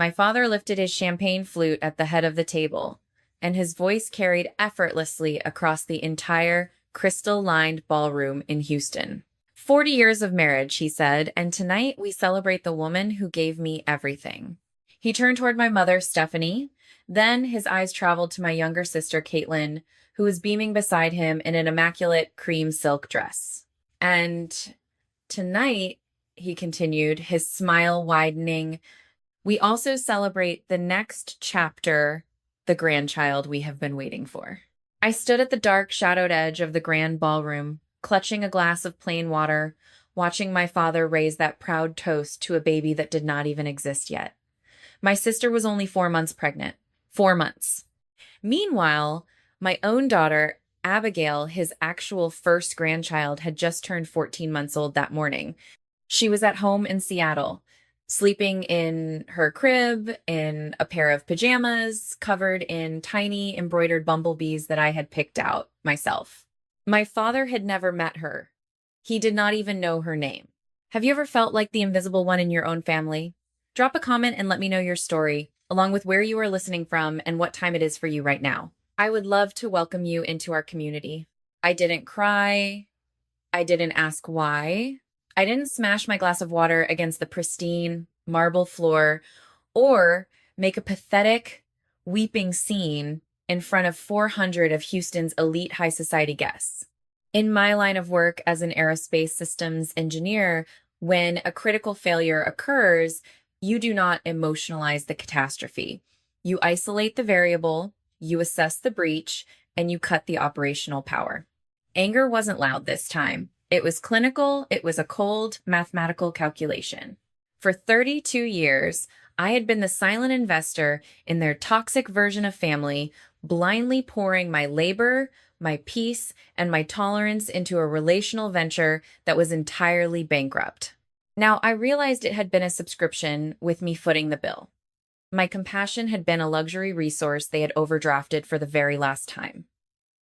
My father lifted his champagne flute at the head of the table, and his voice carried effortlessly across the entire crystal-lined ballroom in Houston. 40 years of marriage, he said, and tonight we celebrate the woman who gave me everything. He turned toward my mother, Stephanie. Then his eyes traveled to my younger sister, Kaitlyn, who was beaming beside him in an immaculate cream silk dress. And tonight, he continued, his smile widening, we also celebrate the next chapter, the grandchild we have been waiting for. I stood at the dark, shadowed edge of the grand ballroom, clutching a glass of plain water, watching my father raise that proud toast to a baby that did not even exist yet. My sister was only 4 months pregnant. 4 months. Meanwhile, my own daughter, Abigail, his actual first grandchild, had just turned 14 months old that morning. She was at home in Seattle, sleeping in her crib in a pair of pajamas, covered in tiny embroidered bumblebees that I had picked out myself. My father had never met her. He did not even know her name. Have you ever felt like the invisible one in your own family? Drop a comment and let me know your story, along with where you are listening from and what time it is for you right now. I would love to welcome you into our community. I didn't cry. I didn't ask why. I didn't smash my glass of water against the pristine marble floor or make a pathetic, weeping scene in front of 400 of Houston's elite high society guests. In my line of work as an aerospace systems engineer, when a critical failure occurs, you do not emotionalize the catastrophe. You isolate the variable, you assess the breach, and you cut the operational power. Anger wasn't loud this time. It was clinical. It was a cold, mathematical calculation. For 32 years, I had been the silent investor in their toxic version of family, blindly pouring my labor, my peace, and my tolerance into a relational venture that was entirely bankrupt. Now, I realized it had been a subscription with me footing the bill. My compassion had been a luxury resource they had overdrafted for the very last time.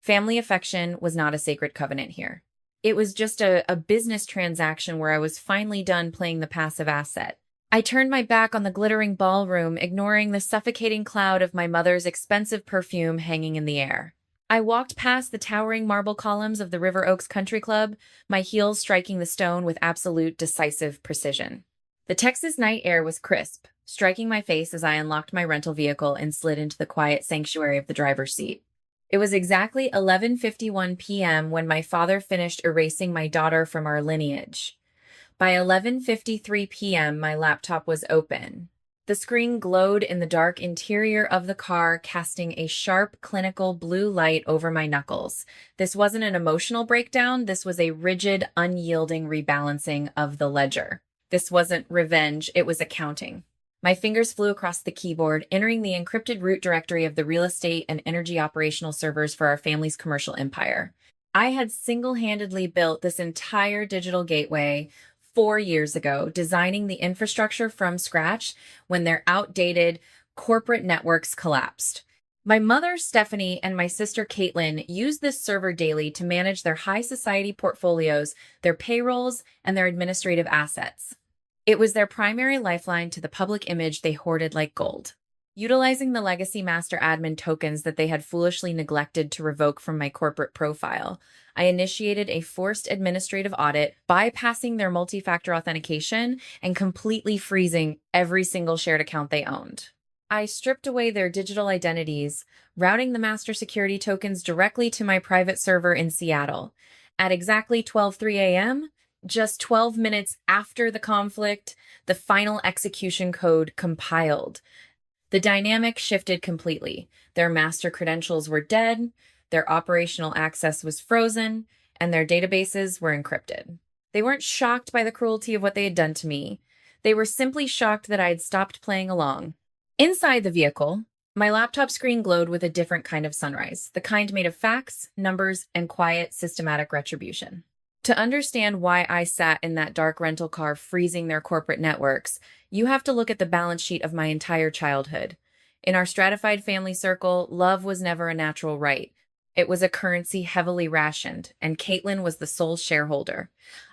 Family affection was not a sacred covenant here. It was just a business transaction where I was finally done playing the passive asset. I turned my back on the glittering ballroom, ignoring the suffocating cloud of my mother's expensive perfume hanging in the air. I walked past the towering marble columns of the River Oaks Country Club, my heels striking the stone with absolute decisive precision. The Texas night air was crisp, striking my face as I unlocked my rental vehicle and slid into the quiet sanctuary of the driver's seat. It was exactly 11:51 p.m. when my father finished erasing my daughter from our lineage. By 11:53 p.m., my laptop was open. The screen glowed in the dark interior of the car, casting a sharp, clinical blue light over my knuckles. This wasn't an emotional breakdown. This was a rigid, unyielding rebalancing of the ledger. This wasn't revenge. It was accounting. My fingers flew across the keyboard, entering the encrypted root directory of the real estate and energy operational servers for our family's commercial empire. I had single-handedly built this entire digital gateway 4 years ago, designing the infrastructure from scratch when their outdated corporate networks collapsed. My mother, Stephanie, and my sister, Kaitlyn, used this server daily to manage their high society portfolios, their payrolls, and their administrative assets. It was their primary lifeline to the public image they hoarded like gold. Utilizing the legacy master admin tokens that they had foolishly neglected to revoke from my corporate profile, I initiated a forced administrative audit, bypassing their multi-factor authentication and completely freezing every single shared account they owned. I stripped away their digital identities, routing the master security tokens directly to my private server in Seattle. At exactly 12:03 a.m., just 12 minutes after the conflict, the final execution code compiled. The dynamic shifted completely. Their master credentials were dead, their operational access was frozen, and their databases were encrypted. They weren't shocked by the cruelty of what they had done to me. They were simply shocked that I had stopped playing along. Inside the vehicle, my laptop screen glowed with a different kind of sunrise, the kind made of facts, numbers, and quiet, systematic retribution. To understand why I sat in that dark rental car freezing their corporate networks, you have to look at the balance sheet of my entire childhood. In our stratified family circle, love was never a natural right. It was a currency heavily rationed, and Kaitlyn was the sole shareholder.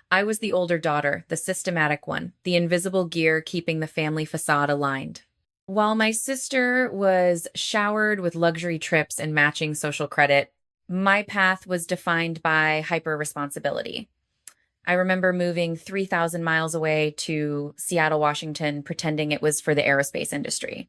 I was the older daughter, the systematic one, the invisible gear keeping the family facade aligned. While my sister was showered with luxury trips and matching social credit, my path was defined by hyper responsibility. I remember moving 3,000 miles away to Seattle, Washington, pretending it was for the aerospace industry.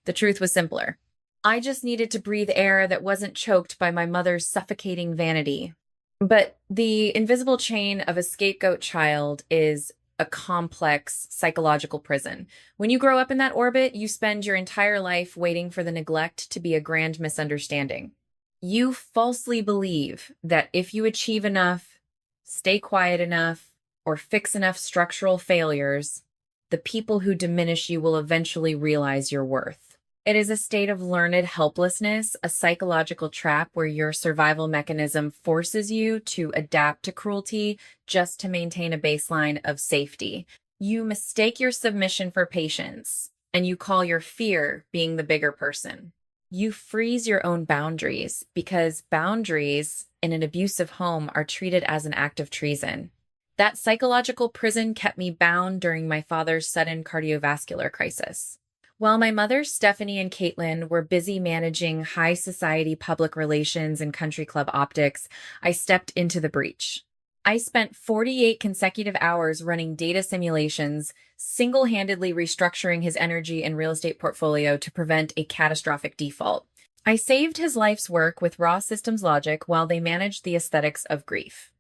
The truth was simpler. I just needed to breathe air that wasn't choked by my mother's suffocating vanity. But the invisible chain of a scapegoat child is a complex psychological prison. When you grow up in that orbit, you spend your entire life waiting for the neglect to be a grand misunderstanding. You falsely believe that if you achieve enough, stay quiet enough, or fix enough structural failures, the people who diminish you will eventually realize your worth. It is a state of learned helplessness, a psychological trap where your survival mechanism forces you to adapt to cruelty just to maintain a baseline of safety. You mistake your submission for patience, and you call your fear being the bigger person. You freeze your own boundaries because boundaries in an abusive home are treated as an act of treason. That psychological prison kept me bound during my father's sudden cardiovascular crisis. While my mother, Stephanie, and Kaitlyn were busy managing high society public relations and country club optics, I stepped into the breach. I spent 48 consecutive hours running data simulations, single-handedly restructuring his energy and real estate portfolio to prevent a catastrophic default. I saved his life's work with raw systems logic while they managed the aesthetics of grief.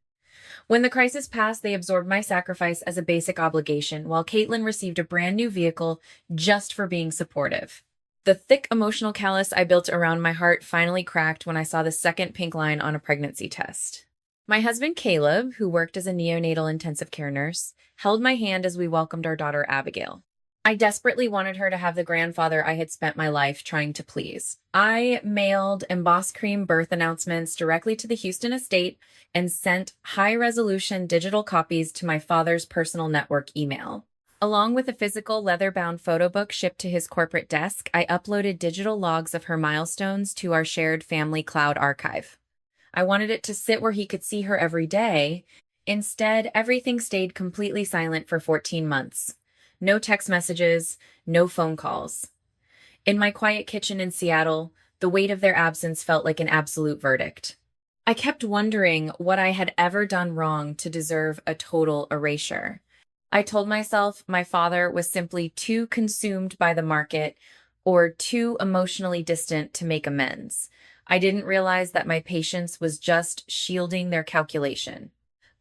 When the crisis passed, they absorbed my sacrifice as a basic obligation, while Kaitlyn received a brand new vehicle just for being supportive. The thick emotional callus I built around my heart finally cracked when I saw the second pink line on a pregnancy test. My husband, Caleb, who worked as a neonatal intensive care nurse, held my hand as we welcomed our daughter, Abigail. I desperately wanted her to have the grandfather I had spent my life trying to please. I mailed embossed cream birth announcements directly to the Houston estate and sent high-resolution digital copies to my father's personal network email. Along with a physical leather-bound photo book shipped to his corporate desk, I uploaded digital logs of her milestones to our shared family cloud archive. I wanted it to sit where he could see her every day. Instead, everything stayed completely silent for 14 months. No text messages, no phone calls. In my quiet kitchen in Seattle, the weight of their absence felt like an absolute verdict. I kept wondering what I had ever done wrong to deserve a total erasure. I told myself my father was simply too consumed by the market or too emotionally distant to make amends. I didn't realize that my patience was just shielding their calculation.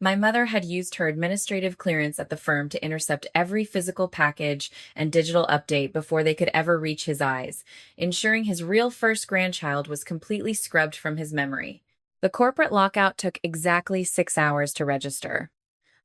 My mother had used her administrative clearance at the firm to intercept every physical package and digital update before they could ever reach his eyes, ensuring his real first grandchild was completely scrubbed from his memory. The corporate lockout took exactly 6 hours to register.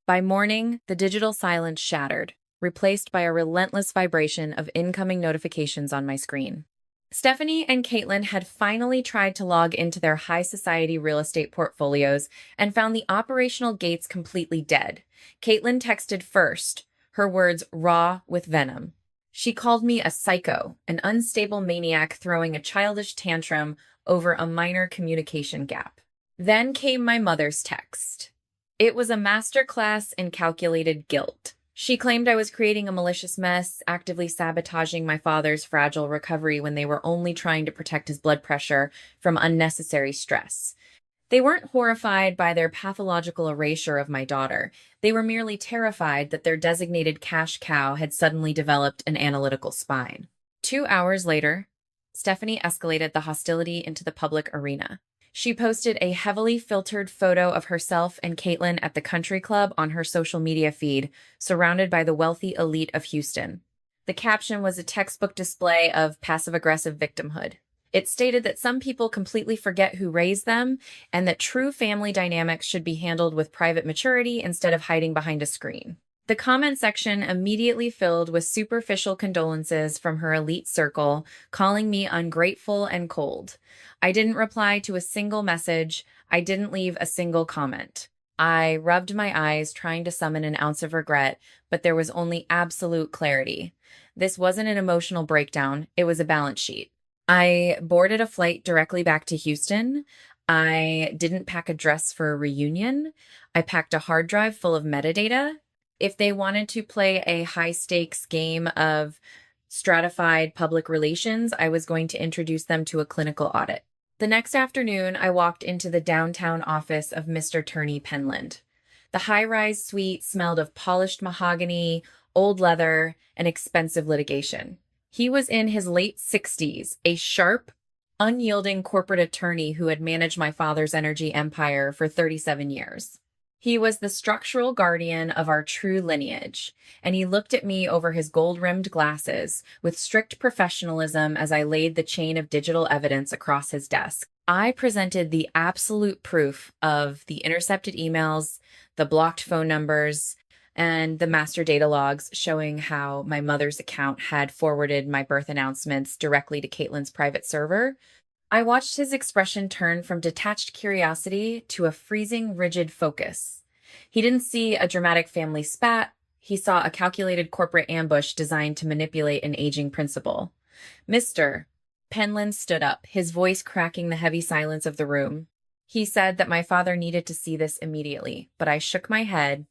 By morning, the digital silence shattered, replaced by a relentless vibration of incoming notifications on my screen. Stephanie and Kaitlyn had finally tried to log into their high society real estate portfolios and found the operational gates completely dead. Kaitlyn texted first, her words raw with venom. She called me a psycho, an unstable maniac throwing a childish tantrum over a minor communication gap. Then came my mother's text. It was a masterclass in calculated guilt. She claimed I was creating a malicious mess, actively sabotaging my father's fragile recovery when they were only trying to protect his blood pressure from unnecessary stress. They weren't horrified by their pathological erasure of my daughter. They were merely terrified that their designated cash cow had suddenly developed an analytical spine. 2 hours later, Stephanie escalated the hostility into the public arena. She posted a heavily filtered photo of herself and Kaitlyn at the country club on her social media feed, surrounded by the wealthy elite of Houston. The caption was a textbook display of passive-aggressive victimhood. It stated that some people completely forget who raised them and that true family dynamics should be handled with private maturity instead of hiding behind a screen. The comment section immediately filled with superficial condolences from her elite circle, calling me ungrateful and cold. I didn't reply to a single message. I didn't leave a single comment. I rubbed my eyes, trying to summon an ounce of regret, but there was only absolute clarity. This wasn't an emotional breakdown. It was a balance sheet. I boarded a flight directly back to Houston. I didn't pack a dress for a reunion. I packed a hard drive full of metadata. If they wanted to play a high-stakes game of stratified public relations, I was going to introduce them to a clinical audit. The next afternoon, I walked into the downtown office of Mr. Turney Penland. The high-rise suite smelled of polished mahogany, old leather, and expensive litigation. He was in his late 60s, a sharp, unyielding corporate attorney who had managed my father's energy empire for 37 years. He was the structural guardian of our true lineage, and he looked at me over his gold-rimmed glasses with strict professionalism as I laid the chain of digital evidence across his desk. I presented the absolute proof of the intercepted emails, the blocked phone numbers, and the master data logs showing how my mother's account had forwarded my birth announcements directly to Kaitlyn's private server. I watched his expression turn from detached curiosity to a freezing, rigid focus. He didn't see a dramatic family spat. He saw a calculated corporate ambush designed to manipulate an aging principal. Mr. Penland stood up, his voice cracking the heavy silence of the room. He said that my father needed to see this immediately, but I shook my head.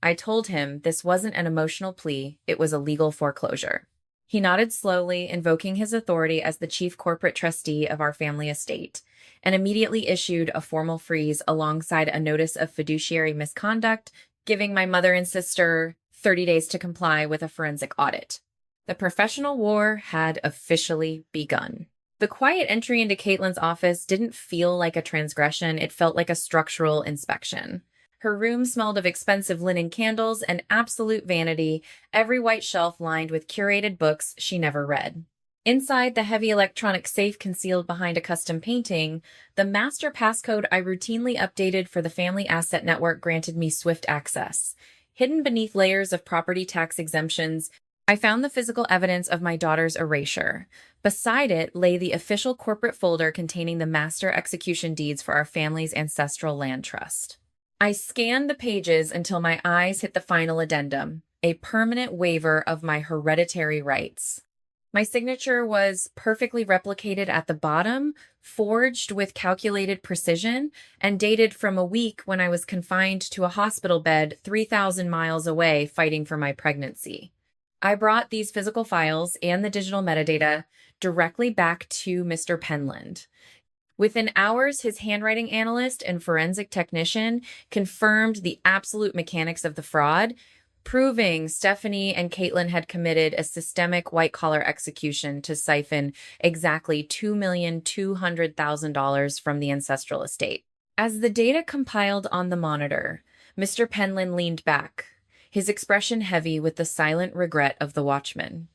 I told him this wasn't an emotional plea, it was a legal foreclosure. He nodded slowly, invoking his authority as the chief corporate trustee of our family estate, and immediately issued a formal freeze alongside a notice of fiduciary misconduct, giving my mother and sister 30 days to comply with a forensic audit. The professional war had officially begun. The quiet entry into Kaitlyn's office didn't feel like a transgression, it felt like a structural inspection. Her room smelled of expensive linen candles and absolute vanity, every white shelf lined with curated books she never read. Inside the heavy electronic safe concealed behind a custom painting, the master passcode I routinely updated for the Family Asset Network granted me swift access. Hidden beneath layers of property tax exemptions, I found the physical evidence of my daughter's erasure. Beside it lay the official corporate folder containing the master execution deeds for our family's ancestral land trust. I scanned the pages until my eyes hit the final addendum, a permanent waiver of my hereditary rights. My signature was perfectly replicated at the bottom, forged with calculated precision, and dated from a week when I was confined to a hospital bed 3,000 miles away fighting for my pregnancy. I brought these physical files and the digital metadata directly back to Mr. Penland. Within hours, his handwriting analyst and forensic technician confirmed the absolute mechanics of the fraud, proving Stephanie and Kaitlyn had committed a systemic white-collar execution to siphon exactly $2,200,000 from the ancestral estate. As the data compiled on the monitor, Mr. Penland leaned back, his expression heavy with the silent regret of the watchman.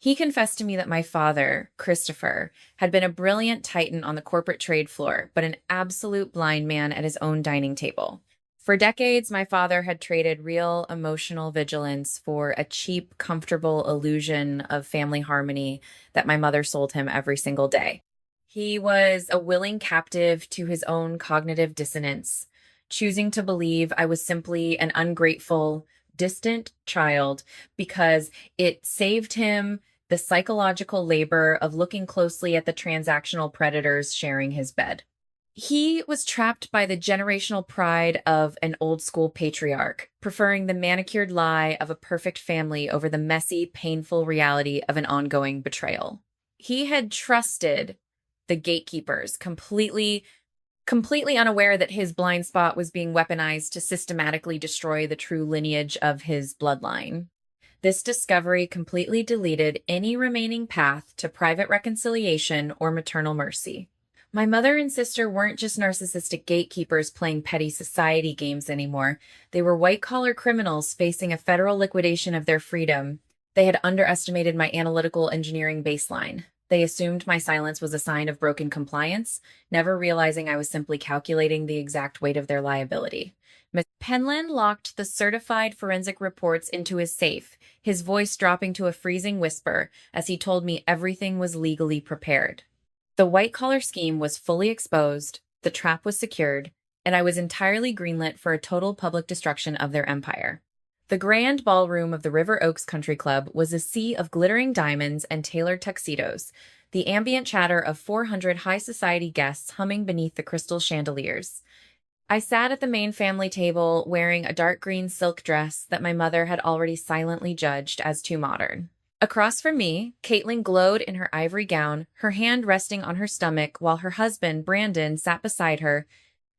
He confessed to me that my father, Christopher, had been a brilliant titan on the corporate trade floor, but an absolute blind man at his own dining table. For decades, my father had traded real emotional vigilance for a cheap, comfortable illusion of family harmony that my mother sold him every single day. He was a willing captive to his own cognitive dissonance, choosing to believe I was simply an ungrateful, distant child because it saved him the psychological labor of looking closely at the transactional predators sharing his bed. He was trapped by the generational pride of an old-school patriarch, preferring the manicured lie of a perfect family over the messy, painful reality of an ongoing betrayal. He had trusted the gatekeepers, completely unaware that his blind spot was being weaponized to systematically destroy the true lineage of his bloodline. This discovery completely deleted any remaining path to private reconciliation or maternal mercy. My mother and sister weren't just narcissistic gatekeepers playing petty society games anymore. They were white-collar criminals facing a federal liquidation of their freedom. They had underestimated my analytical engineering baseline. They assumed my silence was a sign of broken compliance, never realizing I was simply calculating the exact weight of their liability. Mr. Penland locked the certified forensic reports into his safe, his voice dropping to a freezing whisper as he told me everything was legally prepared. The white-collar scheme was fully exposed, the trap was secured, and I was entirely greenlit for a total public destruction of their empire. The grand ballroom of the River Oaks Country Club was a sea of glittering diamonds and tailored tuxedos, the ambient chatter of 400 high society guests humming beneath the crystal chandeliers. I sat at the main family table wearing a dark green silk dress that my mother had already silently judged as too modern. Across from me, Kaitlyn glowed in her ivory gown, her hand resting on her stomach, while her husband, Brandon, sat beside her,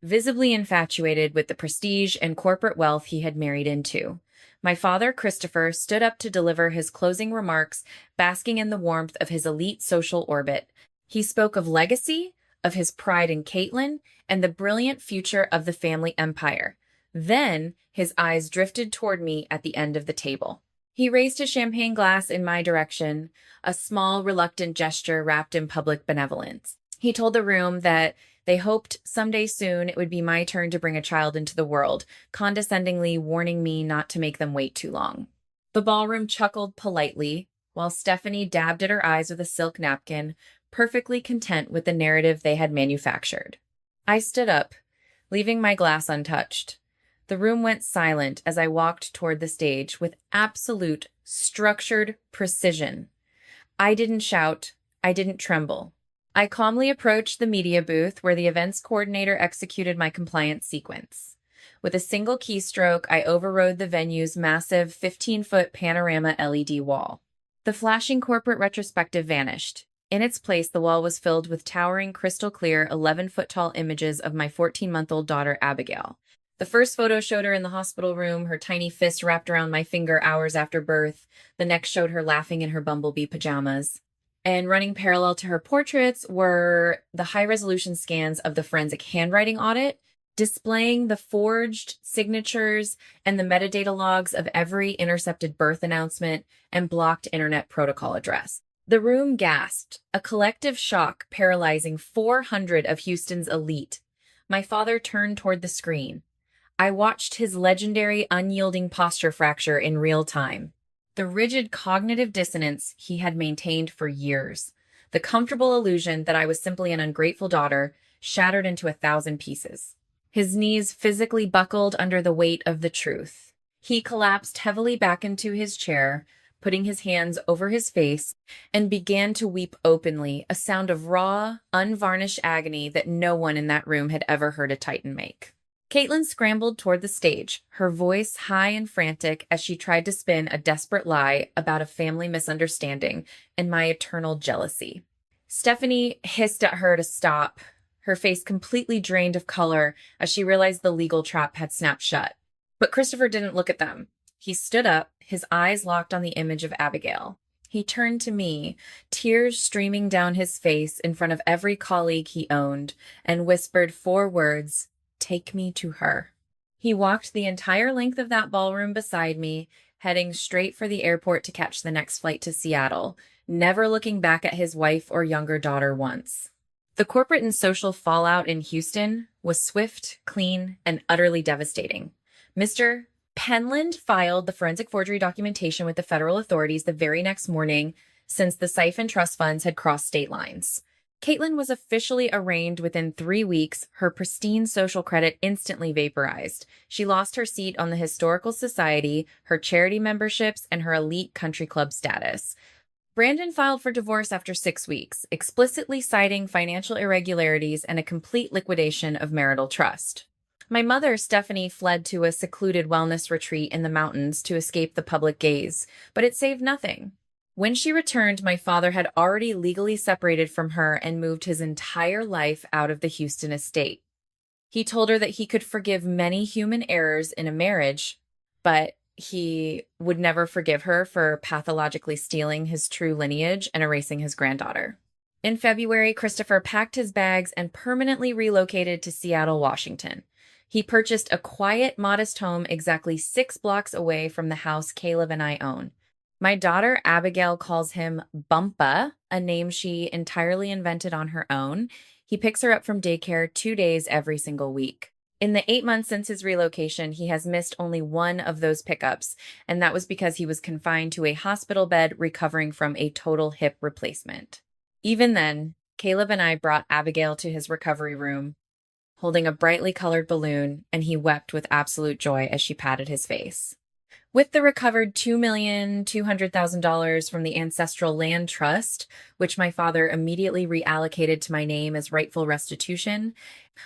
visibly infatuated with the prestige and corporate wealth he had married into. My father, Christopher, stood up to deliver his closing remarks, basking in the warmth of his elite social orbit. He spoke of legacy, of his pride in Kaitlyn, and the brilliant future of the family empire. Then his eyes drifted toward me at the end of the table. He raised his champagne glass in my direction, a small, reluctant gesture wrapped in public benevolence. He told the room that they hoped someday soon it would be my turn to bring a child into the world, condescendingly warning me not to make them wait too long. The ballroom chuckled politely, while Stephanie dabbed at her eyes with a silk napkin, perfectly content with the narrative they had manufactured. I stood up, leaving my glass untouched. The room went silent as I walked toward the stage with absolute, structured precision. I didn't shout. I didn't tremble. I calmly approached the media booth where the events coordinator executed my compliance sequence. With a single keystroke, I overrode the venue's massive 15-foot panorama LED wall. The flashing corporate retrospective vanished. In its place, the wall was filled with towering, crystal-clear, 11-foot-tall images of my 14-month-old daughter, Abigail. The first photo showed her in the hospital room, her tiny fist wrapped around my finger hours after birth. The next showed her laughing in her bumblebee pajamas. And running parallel to her portraits were the high-resolution scans of the forensic handwriting audit, displaying the forged signatures and the metadata logs of every intercepted birth announcement and blocked internet protocol address. The room gasped, a collective shock paralyzing 400 of Houston's elite. My father turned toward the screen. I watched his legendary unyielding posture fracture in real time. The rigid cognitive dissonance he had maintained for years, the comfortable illusion that I was simply an ungrateful daughter, shattered into 1,000 pieces. His knees physically buckled under the weight of the truth. He collapsed heavily back into his chair, putting his hands over his face, and began to weep openly, a sound of raw, unvarnished agony that no one in that room had ever heard a Titan make. Kaitlyn scrambled toward the stage, her voice high and frantic as she tried to spin a desperate lie about a family misunderstanding and my eternal jealousy. Stephanie hissed at her to stop, her face completely drained of color as she realized the legal trap had snapped shut. But Christopher didn't look at them. He stood up, his eyes locked on the image of Abigail. He turned to me, tears streaming down his face in front of every colleague he owned, and whispered 4 words, "Take me to her." He walked the entire length of that ballroom beside me, heading straight for the airport to catch the next flight to Seattle, never looking back at his wife or younger daughter once. The corporate and social fallout in Houston was swift, clean, and utterly devastating. Mr. Penland filed the forensic forgery documentation with the federal authorities the very next morning, since the siphon trust funds had crossed state lines. Kaitlyn was officially arraigned within 3 weeks, her pristine social credit instantly vaporized. She lost her seat on the Historical Society, her charity memberships, and her elite country club status. Brandon filed for divorce after 6 weeks, explicitly citing financial irregularities and a complete liquidation of marital trust. My mother, Stephanie, fled to a secluded wellness retreat in the mountains to escape the public gaze, but it saved nothing. When she returned, my father had already legally separated from her and moved his entire life out of the Houston estate. He told her that he could forgive many human errors in a marriage, but he would never forgive her for pathologically stealing his true lineage and erasing his granddaughter. In February, Christopher packed his bags and permanently relocated to Seattle, Washington. He purchased a quiet, modest home exactly 6 blocks away from the house Caleb and I own. My daughter, Abigail, calls him Bumpa, a name she entirely invented on her own. He picks her up from daycare 2 days every single week. In the 8 months since his relocation, he has missed only one of those pickups, and that was because he was confined to a hospital bed recovering from a total hip replacement. Even then, Caleb and I brought Abigail to his recovery room, holding a brightly colored balloon, and he wept with absolute joy as she patted his face. With the recovered $2,200,000 from the Ancestral Land Trust, which my father immediately reallocated to my name as rightful restitution,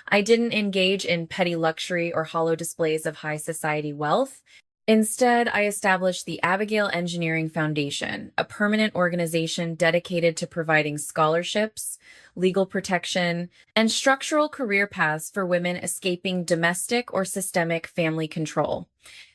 I didn't engage in petty luxury or hollow displays of high society wealth. Instead, I established the Abigail Engineering Foundation, a permanent organization dedicated to providing scholarships, legal protection, and structural career paths for women escaping domestic or systemic family control.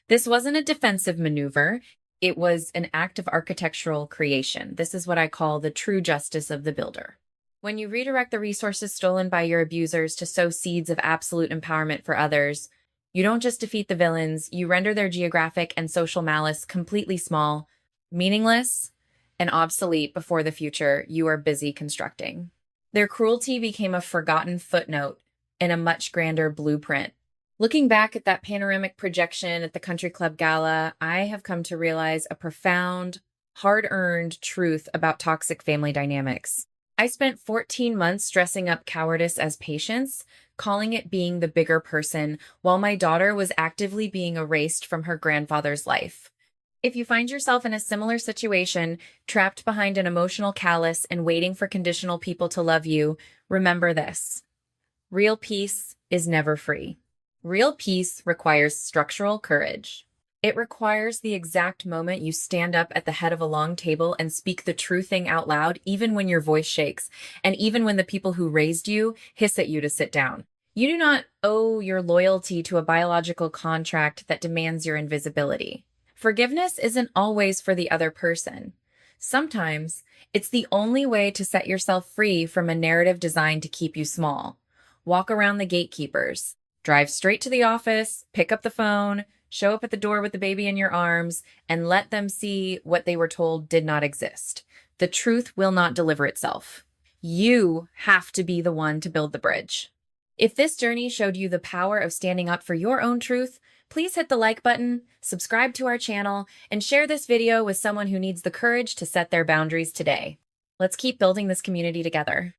This wasn't a defensive maneuver. It was an act of architectural creation. This is what I call the true justice of the builder. When you redirect the resources stolen by your abusers to sow seeds of absolute empowerment for others, you don't just defeat the villains, you render their geographic and social malice completely small, meaningless, and obsolete before the future you are busy constructing. Their cruelty became a forgotten footnote in a much grander blueprint. Looking back at that panoramic projection at the country club gala, I have come to realize a profound, hard-earned truth about toxic family dynamics. I spent 14 months dressing up cowardice as patience, calling it being the bigger person, while my daughter was actively being erased from her grandfather's life. If you find yourself in a similar situation, trapped behind an emotional callus and waiting for conditional people to love you, remember this. Real peace is never free. Real peace requires structural courage. It requires the exact moment you stand up at the head of a long table and speak the true thing out loud, even when your voice shakes, and even when the people who raised you hiss at you to sit down. You do not owe your loyalty to a biological contract that demands your invisibility. Forgiveness isn't always for the other person. Sometimes it's the only way to set yourself free from a narrative designed to keep you small. Walk around the gatekeepers. Drive straight to the office, pick up the phone, show up at the door with the baby in your arms, and let them see what they were told did not exist. The truth will not deliver itself. You have to be the one to build the bridge. If this journey showed you the power of standing up for your own truth, please hit the like button, subscribe to our channel, and share this video with someone who needs the courage to set their boundaries today. Let's keep building this community together.